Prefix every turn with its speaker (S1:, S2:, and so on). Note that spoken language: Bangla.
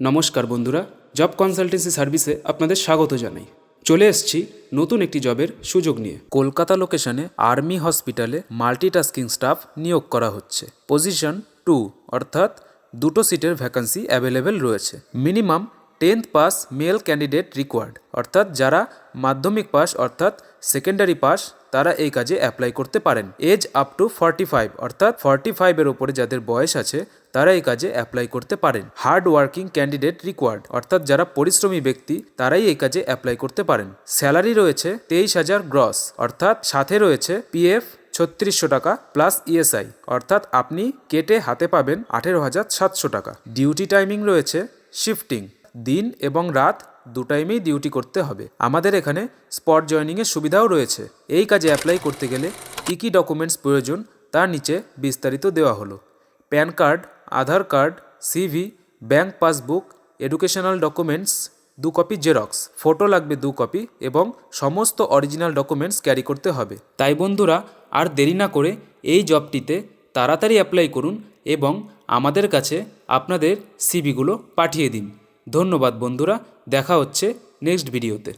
S1: নমস্কার বন্ধুরা, জব কনসালটেন্সি সার্ভিসে আপনাদের স্বাগত জানাই। চলে এসেছি নতুন একটি জবের সুযোগ নিয়ে। কলকাতা লোকেশনে আর্মি হসপিটালে মাল্টিটাস্কিং স্টাফ নিয়োগ করা হচ্ছে। পজিশন 2 অর্থাৎ দুটো সিটের ভ্যাকান্সি অ্যাভেলেবেল রয়েছে। Minimum 10th pass male candidate required, অর্থাৎ যারা মাধ্যমিক পাস অর্থাৎ সেকেন্ডারি পাস তারা এই কাজে অ্যাপ্লাই করতে পারেন। এজ আপ টু 45 অর্থাৎ 45-এর ওপরে যাদের বয়স আছে তারা এই কাজে অ্যাপ্লাই করতে পারেন। হার্ড ওয়ার্কিং ক্যান্ডিডেট রিকোয়ার্ড, অর্থাৎ যারা পরিশ্রমী ব্যক্তি তারাই এই কাজে অ্যাপ্লাই করতে পারেন। স্যালারি রয়েছে 23,000 গ্রস, অর্থাৎ সাথে রয়েছে পিএফ 3600 টাকা প্লাস ইএসআই, অর্থাৎ আপনি কেটে হাতে পাবেন 18,700 টাকা। ডিউটি টাইমিং রয়েছে শিফটিং, দিন এবং রাত দু টাইমেই ডিউটি করতে হবে। আমাদের এখানে স্পট জয়েনিংয়ের সুবিধাও রয়েছে। এই কাজে অ্যাপ্লাই করতে গেলে কী কী ডকুমেন্টস প্রয়োজন তার নিচে বিস্তারিত দেওয়া হলো। PAN card, Aadhaar card, CV, bank passbook, educational documents 2 copy xerox, photo লাগবে 2 কপি এবং সমস্ত অরিজিনাল ডকুমেন্টস ক্যারি করতে হবে। তাই বন্ধুরা, আর দেরি না করে এই জবটিতে তাড়াতাড়ি অ্যাপ্লাই করুন এবং আমাদের কাছে আপনাদের সিভিগুলো পাঠিয়ে দিন। ধন্যবাদ বন্ধুরা, দেখা হচ্ছে নেক্সট ভিডিওতে।